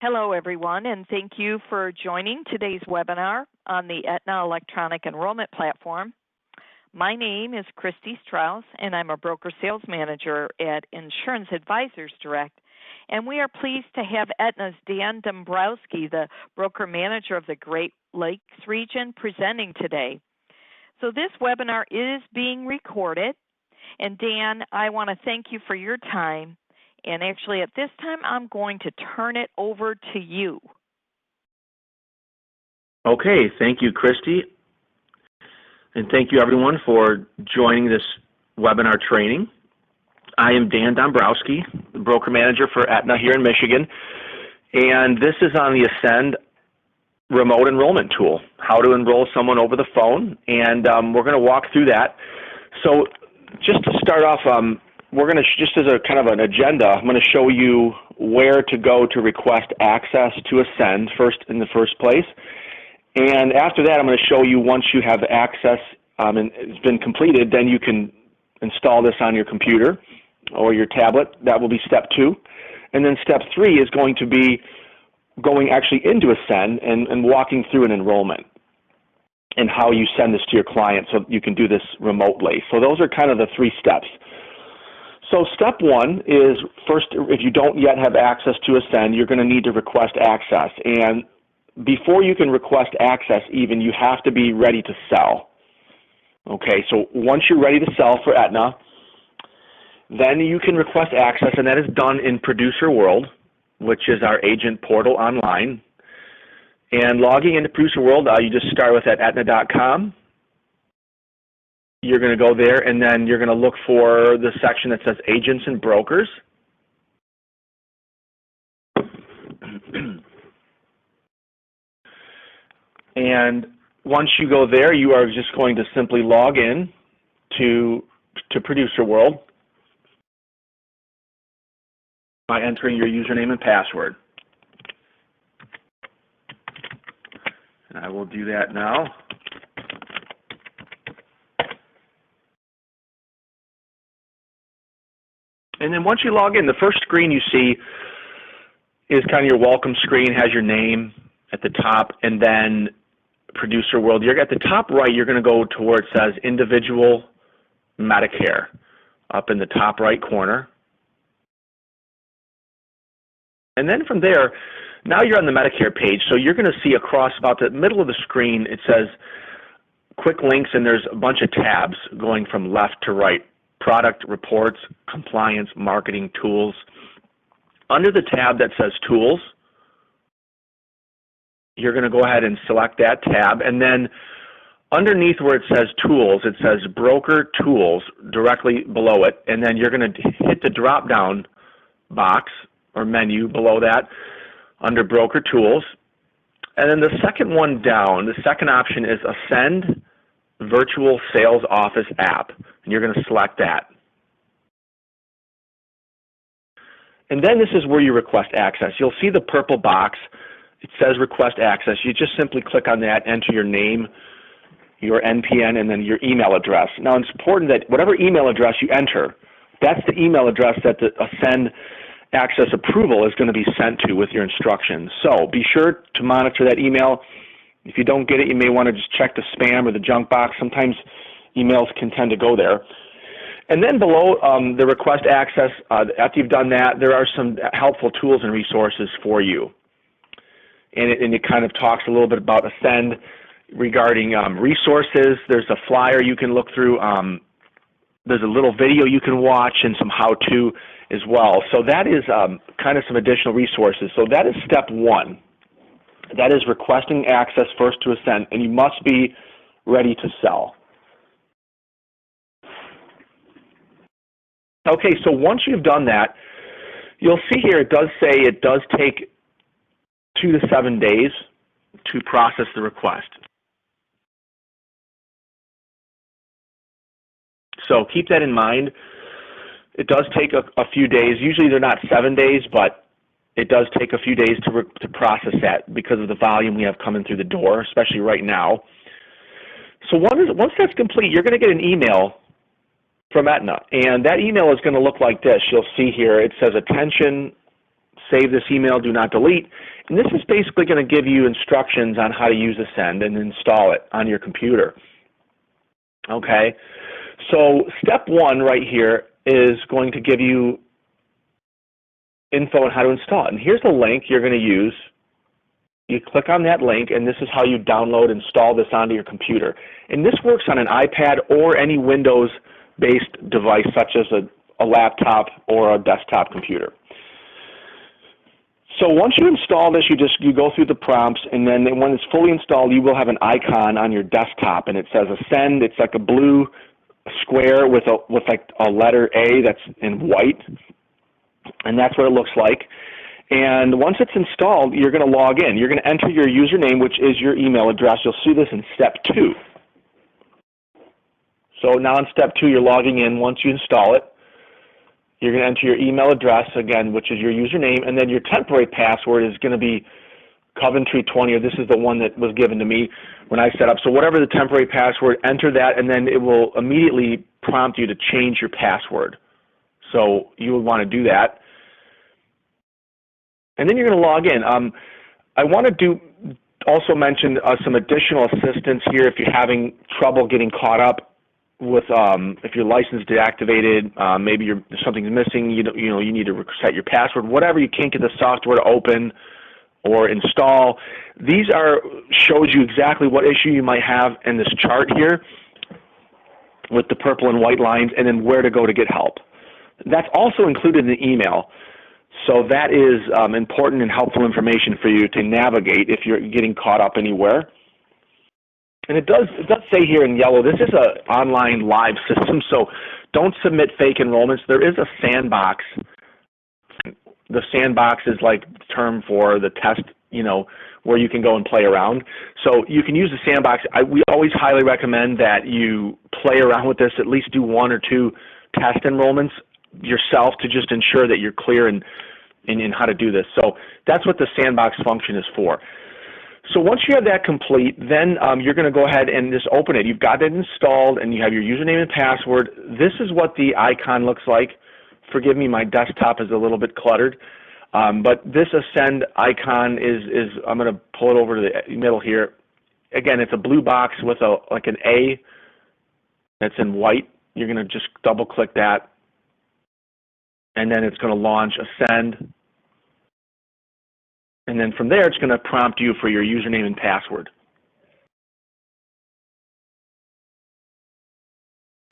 Hello, everyone, and thank you for joining today's webinar on the Aetna electronic enrollment platform. My name is Christy Strauss, and I'm a broker sales manager at Insurance Advisors Direct. And we are pleased to have Aetna's Dan Dombrowski, the broker manager of the Great Lakes region, presenting today. So this webinar is being recorded. And Dan, I want to thank you for your time. And actually, at this time, I'm going to turn it over to you. Okay, thank you, Christy. And thank you, everyone, for joining this webinar training. I am Dan Dombrowski, the broker manager for Aetna here in Michigan. And this is on the Ascend remote enrollment tool, how to enroll someone over the phone. And we're going to walk through that. So just to start off, we're going to, just as a kind of an agenda, I'm going to show you where to go to request access to Ascend in the first place. And after that, I'm going to show you once you have access and it's been completed, then you can install this on your computer or your tablet. That will be step 2. And then step 3 is going to be going actually into Ascend and walking through an enrollment and how you send this to your client so you can do this remotely. So those are kind of the 3 steps. So step 1 is, first, if you don't yet have access to Ascend, you're going to need to request access. And before you can request access even, you have to be ready to sell. Okay, so once you're ready to sell for Aetna, then you can request access, and that is done in Producer World, which is our agent portal online. And logging into Producer World, you just start with at Aetna.com. You're going to go there, and then you're going to look for the section that says Agents and Brokers. And once you go there, you are just going to simply log in to Producer World by entering your username and password. And I will do that now. And then once you log in, the first screen you see is kind of your welcome screen, has your name at the top, and then Producer World. You're at the top right, you're going to go to where it says Individual Medicare up in the top right corner. And then from there, now you're on the Medicare page, so you're going to see across about the middle of the screen, it says quick links, and there's a bunch of tabs going from left to right. Product, reports, compliance, marketing, tools. Under the tab that says Tools, you're going to go ahead and select that tab, and then underneath where it says Tools, it says Broker Tools directly below it, and then you're going to hit the drop-down box or menu below that under Broker Tools. And then the second one down, the second option is Ascend Virtual Sales Office App, and you're going to select that. And then this is where you request access. You'll see the purple box. It says Request Access. You just simply click on that, enter your name, your NPN, and then your email address. Now, it's important that whatever email address you enter, that's the email address that the Ascend Access approval is going to be sent to with your instructions. So be sure to monitor that email. If you don't get it, you may want to just check the spam or the junk box. Sometimes emails can tend to go there. And then below the request access, after you've done that, there are some helpful tools and resources for you. And it kind of talks a little bit about Ascend regarding resources. There's a flyer you can look through. There's a little video you can watch and some how-to as well. So that is kind of some additional resources. So that is step 1. That is requesting access first to Ascend, and you must be ready to sell. Okay, so once you've done that, you'll see here it does say it does take 2 to 7 days to process the request. So keep that in mind. It does take a few days. Usually they're not 7 days, but it does take a few days to process that because of the volume we have coming through the door, especially right now. So once that's complete, you're going to get an email from Aetna, and that email is going to look like this. You'll see here it says, "Attention save this email, do not delete. And this is basically going to give you instructions on how to use Ascend and install it on your computer. Okay, so step one right here is going to give you info on how to install it. And here's the link you're going to use. You click on that link, and this is how you download and install this onto your computer. And this works on an iPad or any Windows-based device, such as a laptop or a desktop computer. So once you install this, you go through the prompts, and then when it's fully installed, you will have an icon on your desktop, and it says Ascend. It's like a blue square with like a letter A that's in white, and that's what it looks like. And once it's installed, you're going to log in. You're going to enter your username, which is your email address. You'll see this in step 2. So now in step 2, you're logging in. Once you install it, you're going to enter your email address, again, which is your username, and then your temporary password is going to be Coventry20, or this is the one that was given to me when I set up. So whatever the temporary password, enter that, and then it will immediately prompt you to change your password. So you would want to do that. And then you're going to log in. I want to also mention some additional assistance here if you're having trouble getting caught up with if your license is deactivated, maybe something's missing. You need to reset your password. Whatever you can't get the software to open or install. These shows you exactly what issue you might have in this chart here with the purple and white lines, and then where to go to get help. That's also included in the email. So that is important and helpful information for you to navigate if you're getting caught up anywhere. And it does say here in yellow, this is an online live system, so don't submit fake enrollments. There is a sandbox. The sandbox is like the term for the test, where you can go and play around. So you can use the sandbox. We always highly recommend that you play around with this, at least do 1 or 2 test enrollments yourself to just ensure that you're clear in how to do this. So that's what the sandbox function is for. So once you have that complete, then you're going to go ahead and just open it. You've got it installed, and you have your username and password. This is what the icon looks like. Forgive me, my desktop is a little bit cluttered. But this Ascend icon is I'm going to pull it over to the middle here. Again, it's a blue box with like an A that's in white. You're going to just double-click that, and then it's going to launch Ascend. And then from there, it's going to prompt you for your username and password.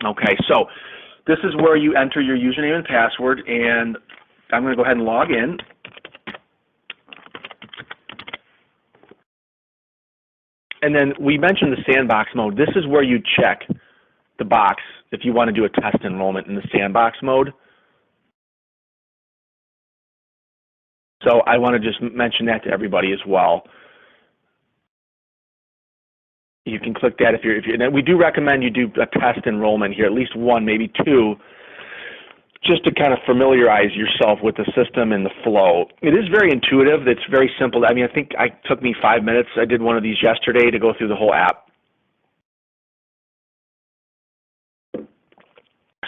Okay, so this is where you enter your username and password, and I'm going to go ahead and log in. And then we mentioned the sandbox mode. This is where you check the box if you want to do a test enrollment in the sandbox mode. So I want to just mention that to everybody as well. You can click that if you're. And we do recommend you do a test enrollment here, at least 1, maybe 2, just to kind of familiarize yourself with the system and the flow. It is very intuitive. It's very simple. I mean, I think it took me 5 minutes. I did one of these yesterday to go through the whole app.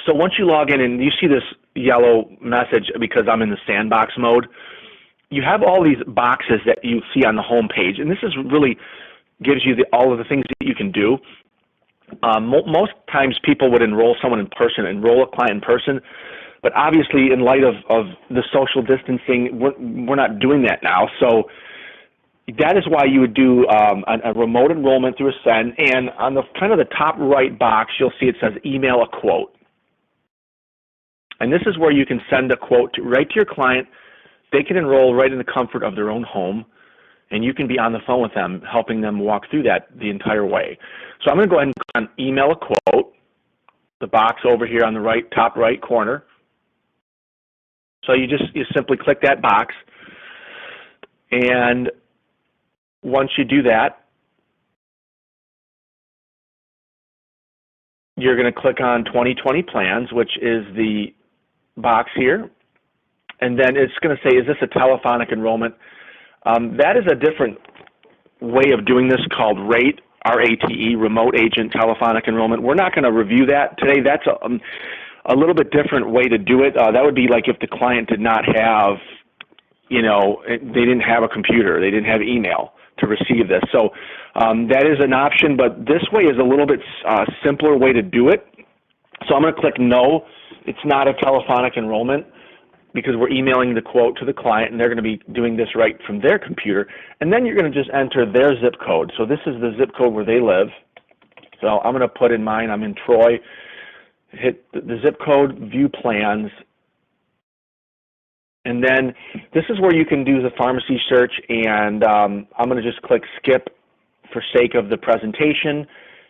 So once you log in and you see this yellow message because I'm in the sandbox mode, you have all these boxes that you see on the home page, and this is really gives you all of the things that you can do. Most times people would enroll someone in person, enroll a client in person, but obviously in light of the social distancing, we're not doing that now. So that is why you would do a remote enrollment through Ascend, and on the kind of the top right box, you'll see it says email a quote. And this is where you can send a quote right to your client. They can enroll right in the comfort of their own home, and you can be on the phone with them, helping them walk through that the entire way. So I'm going to go ahead and click on email a quote, the box over here on the right, top right corner. So you simply click that box, and once you do that, you're going to click on 2020 plans, which is the box here. And then it's going to say, is this a telephonic enrollment? That is a different way of doing this called RATE, R-A-T-E, Remote Agent Telephonic Enrollment. We're not going to review that today. That's a little bit different way to do it. That would be like if the client did not have they didn't have a computer, they didn't have email to receive this. So that is an option, but this way is a little bit simpler way to do it. So I'm going to click no. It's not a telephonic enrollment because we're emailing the quote to the client, and they're going to be doing this right from their computer. And then you're going to just enter their zip code. So this is the zip code where they live. So I'm going to put in mine. I'm in Troy. Hit the zip code, view plans. And then this is where you can do the pharmacy search, and I'm going to just click skip for sake of the presentation.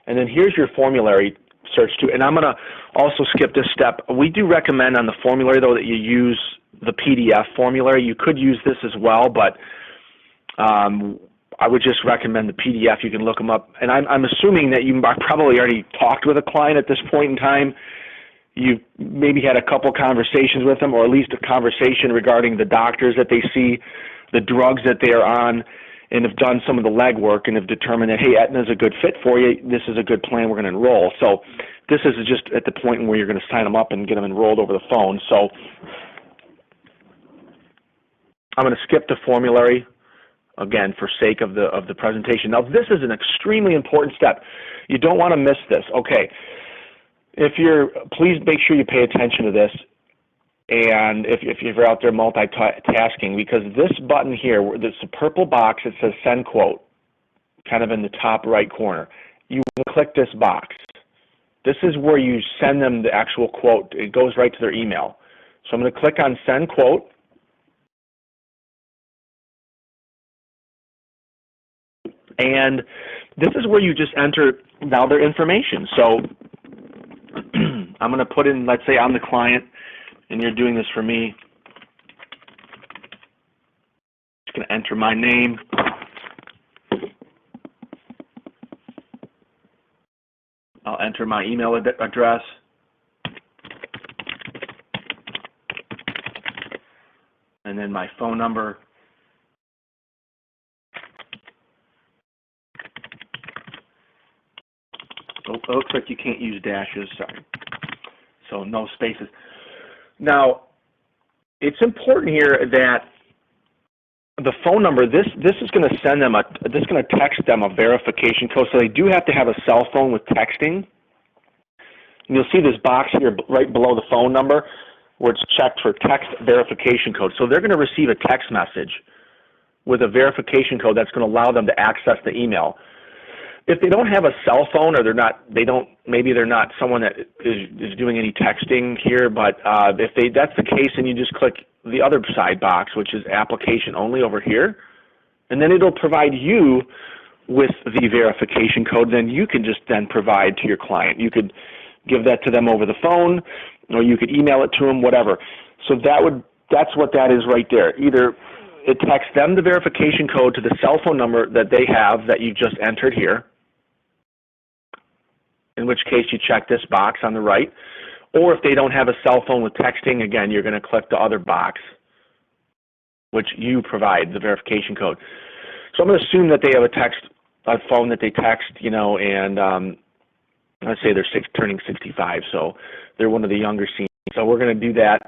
And then here's your formulary search too. And I'm going to also skip this step. We do recommend on the formulary, though, that you use the PDF formulary. You could use this as well, but I would just recommend the PDF. You can look them up. And I'm assuming that you probably already talked with a client at this point in time. You've maybe had a couple conversations with them, or at least a conversation regarding the doctors that they see, the drugs that they are on, and have done some of the legwork and have determined that, hey, Aetna is a good fit for you. This is a good plan. We're going to enroll. So this is just at the point where you're going to sign them up and get them enrolled over the phone. So I'm going to skip the formulary, again, for sake of the presentation. Now, this is an extremely important step. You don't want to miss this. Okay. Please make sure you pay attention to this, and if you're out there multitasking, because this button here, there's a purple box that says send quote, kind of in the top right corner. You want to click this box. This is where you send them the actual quote. It goes right to their email. So I'm going to click on send quote. And this is where you just enter now their information. So I'm going to put in, let's say I'm the client and you're doing this for me. Just going to enter my name. I'll enter my email address. And then my phone number. Oh, it looks like you can't use dashes, sorry. So no spaces. Now, it's important here that the phone number, this is going to send them this is going to text them a verification code. So they do have to have a cell phone with texting. And you'll see this box here right below the phone number where it's checked for text verification code. So they're going to receive a text message with a verification code that's going to allow them to access the email. If they don't have a cell phone, or maybe they're not someone that is doing any texting here, but if that's the case, then you just click the other side box, which is application only over here, and then it'll provide you with the verification code. Then you can just then provide to your client. You could give that to them over the phone, or you could email it to them, whatever. So that's what that is right there. Either it texts them the verification code to the cell phone number that they have that you just entered here, in which case you check this box on the right. Or if they don't have a cell phone with texting, again, you're going to click the other box, which you provide the verification code. So I'm going to assume that they have a phone that they text, and let's say they're turning 65, so they're one of the younger seniors. So we're going to do that.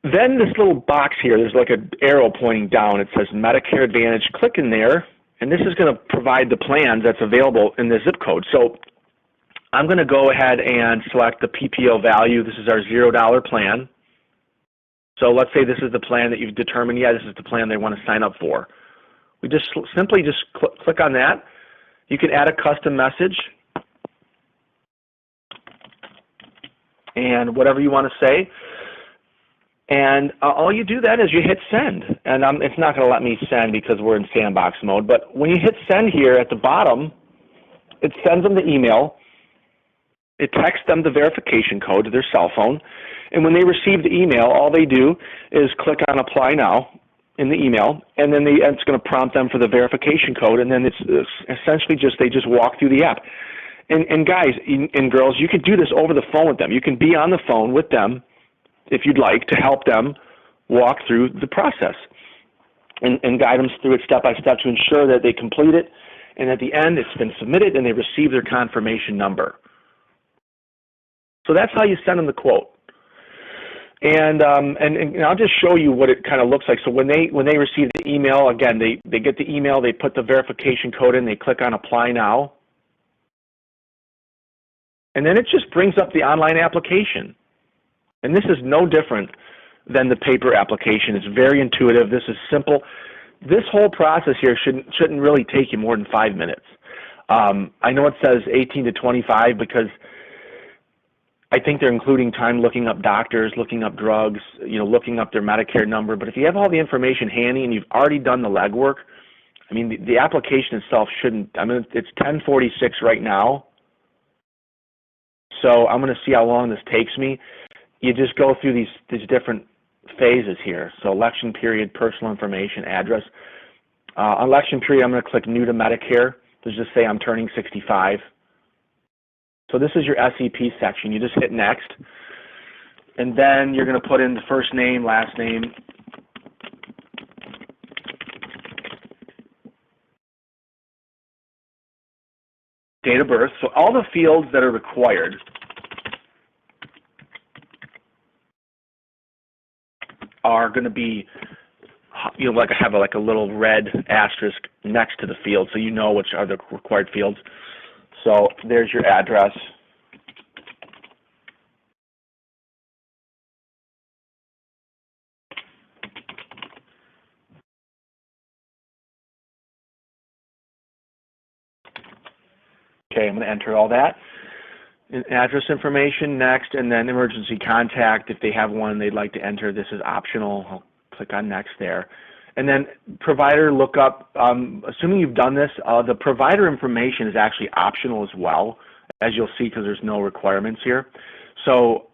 Then this little box here, there's like an arrow pointing down. It says Medicare Advantage. Click in there, and this is going to provide the plans that's available in the zip code. So I'm going to go ahead and select the PPO value. This is our $0 plan. So let's say this is the plan that you've determined, this is the plan they want to sign up for. We just simply click on that. You can add a custom message and whatever you want to say. And all you do then is you hit send. And it's not going to let me send because we're in sandbox mode. But when you hit send here at the bottom, it sends them the email. It texts them the verification code to their cell phone. And when they receive the email, all they do is click on apply now in the email. And then it's going to prompt them for the verification code. And then it's essentially they just walk through the app. And guys and girls, you could do this over the phone with them. You can be on the phone with them if you'd like, to help them walk through the process and guide them through it step by step to ensure that they complete it, and at the end it's been submitted and they receive their confirmation number. So that's how you send them the quote. And I'll just show you what it kind of looks like. So when they receive the email, again, they get the email, they put the verification code in, they click on Apply Now, and then it just brings up the online application. And this is no different than the paper application. It's very intuitive. This is simple. This whole process here shouldn't really take you more than 5 minutes. I know it says 18 to 25 because I think they're including time looking up doctors, looking up drugs, looking up their Medicare number. But if you have all the information handy and you've already done the legwork, I mean, the application itself shouldn't. I mean, it's 10:46 right now, so I'm going to see how long this takes me. You just go through these different phases here. So election period, personal information, address. Election period, I'm going to click New to Medicare. Let's just say I'm turning 65. So this is your SEP section. You just hit Next, and then you're going to put in the first name, last name, date of birth. So all the fields that are required are going to be, have a little red asterisk next to the field, so you know which are the required fields. So there's your address. Okay, I'm going to enter all that. Address information, next, and then emergency contact. If they have one they'd like to enter, this is optional. I'll click on next there. And then provider lookup, assuming you've done this, the provider information is actually optional as well, as you'll see, because there's no requirements here. So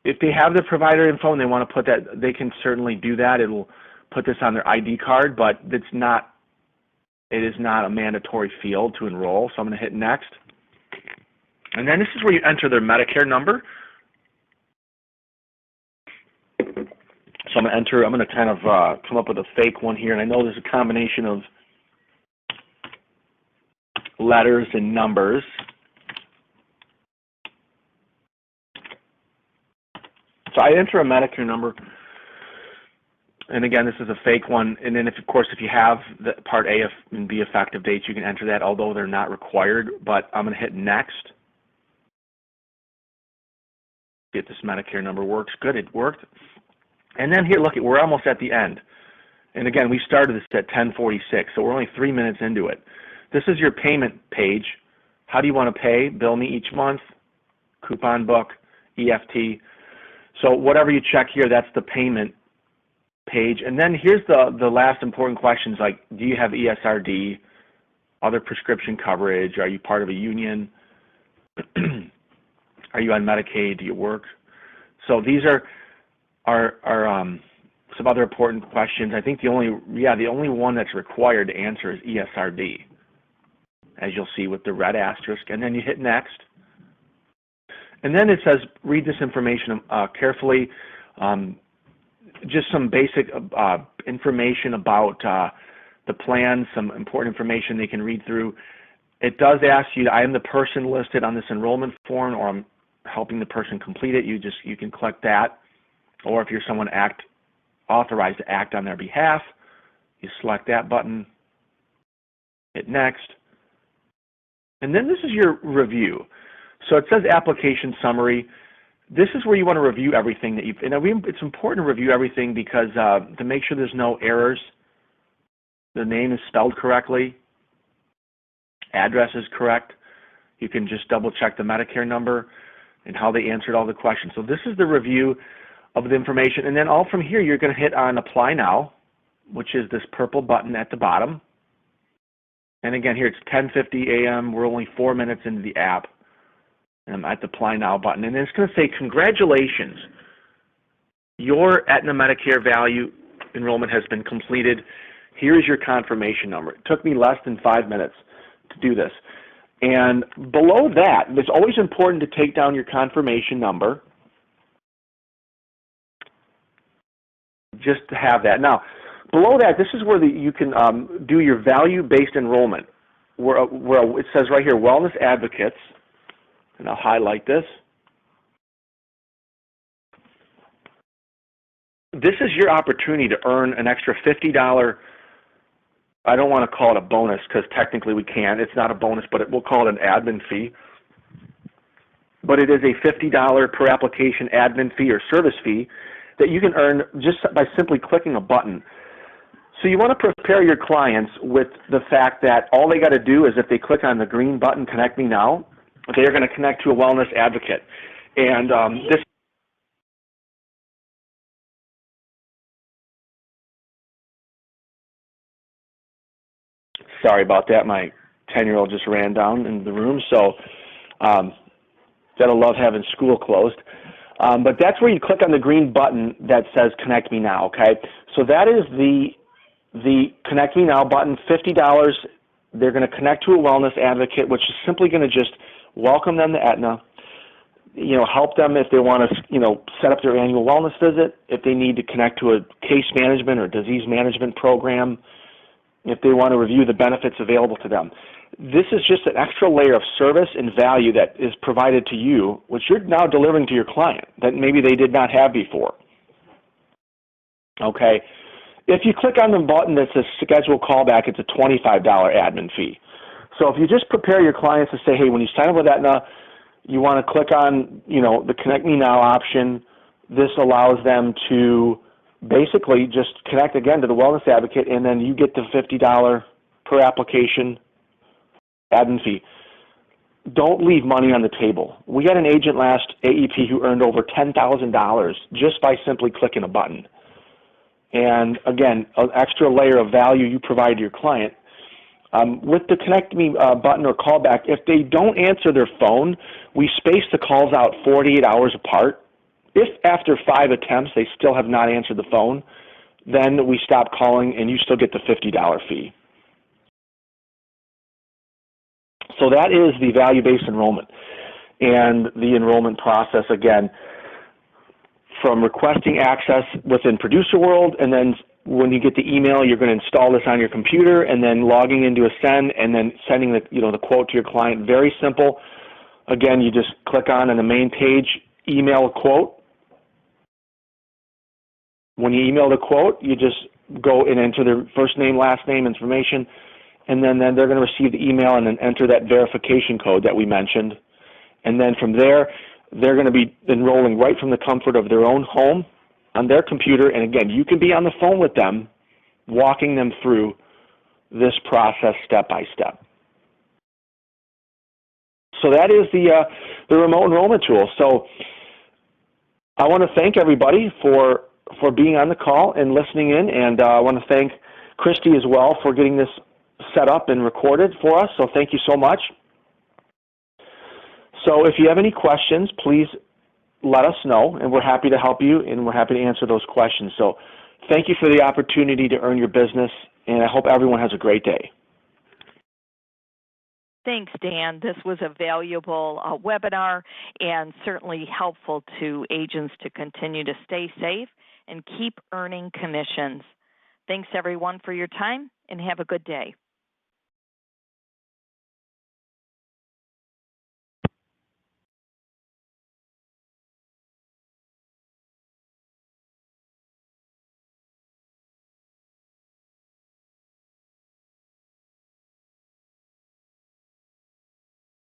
if they have the provider info and they want to put that, they can certainly do that. It'll put this on their ID card, but it is not a mandatory field to enroll. So I'm going to hit next. And then this is where you enter their Medicare number. So I'm going to kind of come up with a fake one here, and I know there's a combination of letters and numbers. So I enter a Medicare number, and again, this is a fake one. And then, of course, if you have the Part A and B effective dates, you can enter that, although they're not required. But I'm going to hit next. See if this Medicare number works. Good, it worked. And then here, look, we're almost at the end. And again, we started this at 10:46, so we're only 3 minutes into it. This is your payment page. How do you want to pay? Bill me each month, coupon book, EFT. So whatever you check here, that's the payment page. And then here's the last important questions, like, do you have ESRD, other prescription coverage? Are you part of a union? Are you on Medicaid? Do you work? So these are some other important questions. I think the only one that's required to answer is ESRD, as you'll see with the red asterisk. And then you hit next. And then it says, read this information carefully. Just some basic information about the plan, some important information they can read through. It does ask you, I am the person listed on this enrollment form, or I'm helping the person complete it. You can click that. Or if you're someone authorized to act on their behalf, you select that button, hit next. And then this is your review. So it says application summary. This is where you want to review everything that it's important to review everything because to make sure there's no errors, the name is spelled correctly, address is correct. You can just double check the Medicare number and how they answered all the questions. So this is the review of the information, and then all from here you're going to hit on Apply Now, which is this purple button at the bottom. And again, here it's 10:50 a.m. We're only 4 minutes into the app, and I'm at the Apply Now button, and then it's going to say, congratulations, your Aetna Medicare value enrollment has been completed. Here is your confirmation number. It took me less than 5 minutes to do this. And below that, it's always important to take down your confirmation number, just to have that. Now, below that, this is where you can do your value-based enrollment, where it says right here, Wellness Advocates, and I'll highlight this. this is your opportunity to earn an extra $50. I don't want to call it a bonus because technically we can't. It's not a bonus, but we'll call it an admin fee. But it is a $50 per application admin fee or service fee that you can earn just by simply clicking a button. So you want to prepare your clients with the fact that all they got to do is if they click on the green button, Connect Me Now, they are going to connect to a wellness advocate. And this sorry about that. My 10-year-old just ran down in the room. So gotta love having school closed. But that's where you click on the green button that says Connect Me Now, okay? So that is the Connect Me Now button, $50. They're going to connect to a wellness advocate, which is simply going to just welcome them to Aetna, help them if they want to, set up their annual wellness visit, if they need to connect to a case management or disease management program, if they want to review the benefits available to them. This is just an extra layer of service and value that is provided to you, which you're now delivering to your client that maybe they did not have before. Okay? If you click on the button that says schedule callback, it's a $25 admin fee. So if you just prepare your clients to say, hey, when you sign up with Aetna, you want to click on, the Connect Me Now option. This allows them to basically just connect again to the wellness advocate, and then you get the $50 per application admin fee. Don't leave money on the table. We had an agent last AEP who earned over $10,000 just by simply clicking a button. And again, an extra layer of value you provide to your client. With the Connect Me button or callback, if they don't answer their phone, we space the calls out 48 hours apart. If after 5 attempts they still have not answered the phone, then we stop calling and you still get the $50 fee. So that is the value-based enrollment and the enrollment process, again, from requesting access within Producer World, and then when you get the email, you're going to install this on your computer, and then logging into Ascend, and then sending the quote to your client. Very simple. Again, you just click on the main page, email a quote. When you email the quote, you just go and enter their first name, last name information, and then they're going to receive the email and then enter that verification code that we mentioned. And then from there, they're going to be enrolling right from the comfort of their own home on their computer. And again, you can be on the phone with them, walking them through this process step by step. So that is the remote enrollment tool. So I want to thank everybody for being on the call and listening in, and I want to thank Christy as well for getting this set up and recorded for us. So thank you so much. So if you have any questions, please let us know, and we're happy to help you, and we're happy to answer those questions. So thank you for the opportunity to earn your business, and I hope everyone has a great day. Thanks, Dan. This was a valuable webinar and certainly helpful to agents to continue to stay safe and keep earning commissions. Thanks, everyone, for your time, and have a good day.